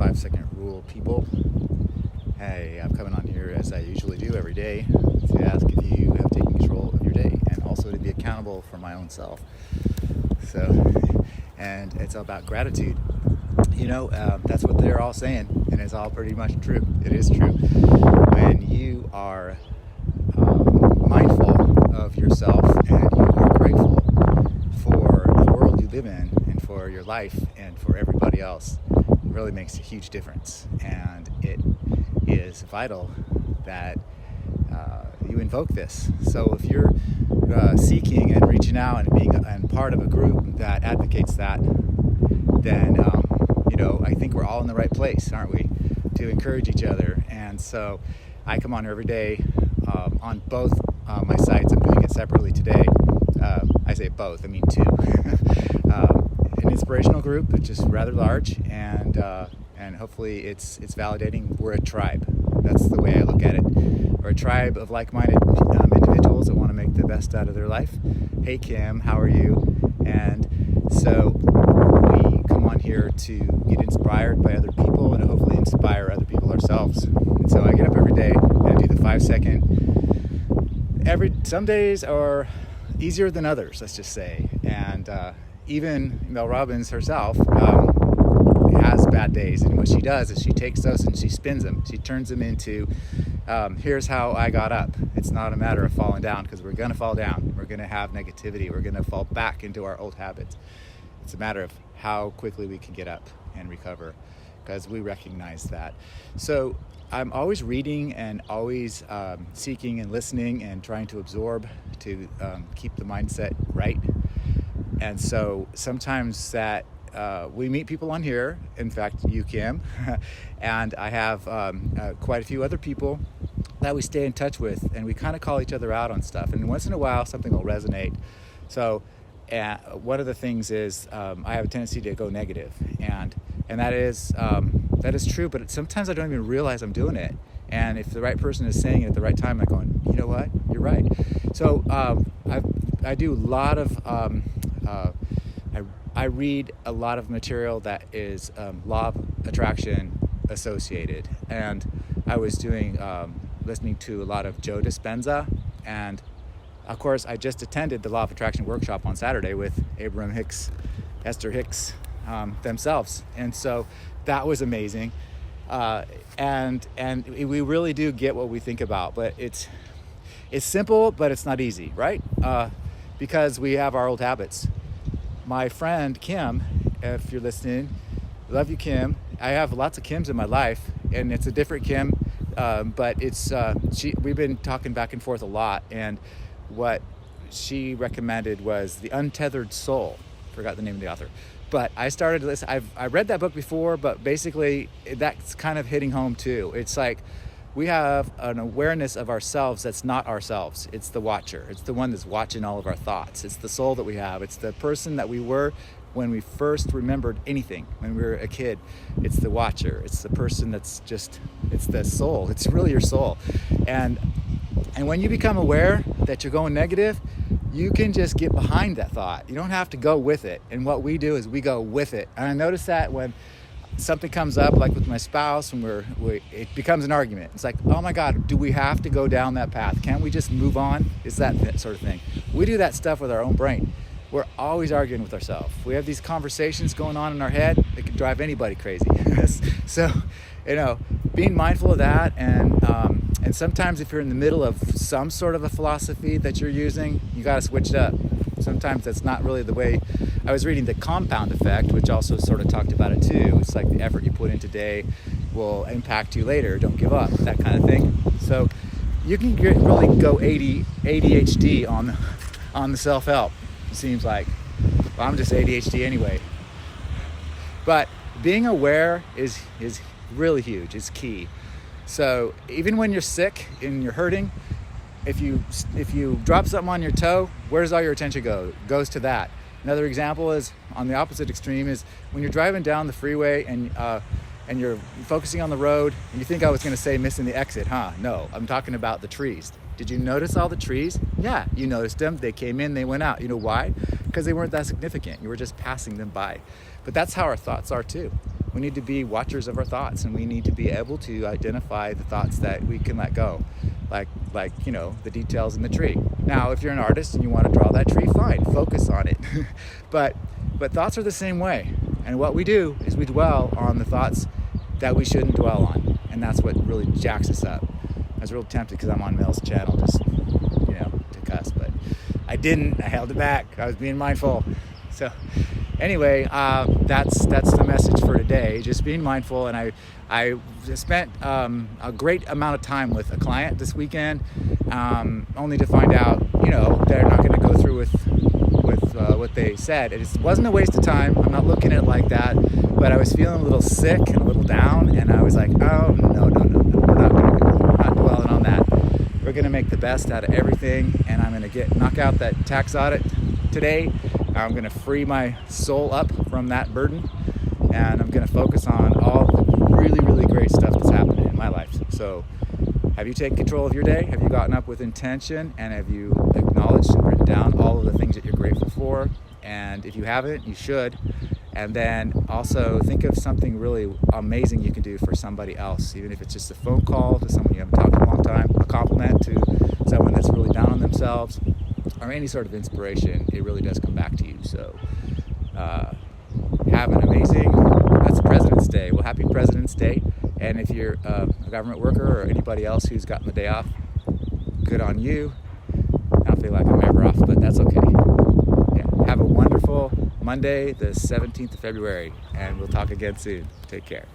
5-second rule, people. Hey, I'm coming on here as I usually do every day to ask if you have taken control of your day, and also to be accountable for my own self. And it's all about gratitude. That's what they're all saying, and it's all pretty much true. It is true. When you are mindful of yourself and you are grateful for the world you live in and for your life and for everybody else, it really makes a huge difference. And it is vital that you invoke this. So if you're seeking and reaching out and being and part of a group that advocates that, then I think we're all in the right place, aren't we, to encourage each other. And so I come on every day on both my sites. I'm doing it separately today. I say both, I mean two. An inspirational group, which is rather large, and hopefully it's validating. We're a tribe. That's the way I look at it. We're a tribe of like-minded individuals that want to make the best out of their life. Hey Kim, how are you? And so we come on here to get inspired by other people and hopefully inspire other people ourselves. And so I get up every day and I do the 5-second. Some days are easier than others, let's just say. And even Mel Robbins herself has bad days. And what she does is she takes those and she spins them. She turns them into, here's how I got up. It's not a matter of falling down, because we're going to fall down. We're going to have negativity. We're going to fall back into our old habits. It's a matter of how quickly we can get up and recover, because we recognize that. So I'm always reading and always seeking and listening and trying to absorb to keep the mindset right. And so sometimes that we meet people on here, in fact, you, Kim, and I have quite a few other people that we stay in touch with, and we kind of call each other out on stuff. And once in a while, something will resonate. So one of the things is I have a tendency to go negative, and that is true, but sometimes I don't even realize I'm doing it. And if the right person is saying it at the right time, I'm going, you know what, you're right. So I do a lot of, I read a lot of material that is law of attraction associated. And I was listening to a lot of Joe Dispenza, and of course, I just attended the Law of Attraction workshop on Saturday with Abraham-Hicks, Esther Hicks themselves, and so that was amazing. And we really do get what we think about, but it's simple, but it's not easy, right? Because we have our old habits. My friend Kim, if you're listening, love you, Kim. I have lots of Kims in my life, and it's a different Kim, but we've been talking back and forth a lot, and what she recommended was The Untethered Soul. Forgot the name of the author. But I started to listen. I read that book before, but basically that's kind of hitting home too. It's like we have an awareness of ourselves that's not ourselves. It's the watcher. It's the one that's watching all of our thoughts. It's the soul that we have. It's the person that we were when we first remembered anything, when we were a kid. It's the watcher. It's the person it's the soul. It's really your soul. And when you become aware that you're going negative, you can just get behind that thought. You don't have to go with it. And what we do is we go with it. And I notice that when something comes up, like with my spouse, and it becomes an argument. It's like, oh my God, do we have to go down that path? Can't we just move on? It's that sort of thing. We do that stuff with our own brain. We're always arguing with ourselves. We have these conversations going on in our head that can drive anybody crazy. So, being mindful of that, and sometimes if you're in the middle of some sort of a philosophy that you're using, you got to switch it up. Sometimes that's not really the way. I was reading The Compound Effect, which also sort of talked about it too. It's like the effort you put in today will impact you later. Don't give up, that kind of thing. So you can really go ADHD on the self-help, it seems like. Well, I'm just ADHD anyway. But being aware is really huge. It's key. So even when you're sick and you're hurting, if you drop something on your toe, where does all your attention go? It goes to that. Another example is on the opposite extreme is when you're driving down the freeway and you're focusing on the road, and you think I was going to say missing the exit, huh? No, I'm talking about the trees. Did you notice all the trees? Yeah, you noticed them. They came in, they went out. You know why? Because they weren't that significant. You were just passing them by. But that's how our thoughts are too. We need to be watchers of our thoughts, and we need to be able to identify the thoughts that we can let go, like the details in the tree. Now, if you're an artist and you want to draw that tree, fine, focus on it. but thoughts are the same way, and what we do is we dwell on the thoughts that we shouldn't dwell on, and that's what really jacks us up. I was real tempted because I'm on Mel's channel just to cuss, but I didn't. I held it back. I was being mindful. So anyway, that's the message for today. Just being mindful. And I spent a great amount of time with a client this weekend, only to find out they're not going to go through with what they said. It wasn't a waste of time. I'm not looking at it like that, but I was feeling a little sick and a little down, and I was like, oh no, we're not dwelling on that. We're going to make the best out of everything, and I'm going to knock out that tax audit today. I'm going to free my soul up from that burden, and I'm going to focus on all the really, really great stuff that's happening in my life. So have you taken control of your day? Have you gotten up with intention, and have you acknowledged and written down all of the things that you're grateful for? And if you haven't, you should. And then also think of something really amazing you can do for somebody else, even if it's just a phone call to someone you haven't talked to in a long time, a compliment to someone that's really down on themselves, or any sort of inspiration. It really does come back to you. So have an amazing, that's President's Day. Well, happy President's Day. And if you're a government worker or anybody else who's gotten the day off, good on you. I don't feel like I'm ever off, but that's okay. Yeah. Have a wonderful Monday, the 17th of February, and we'll talk again soon. Take care.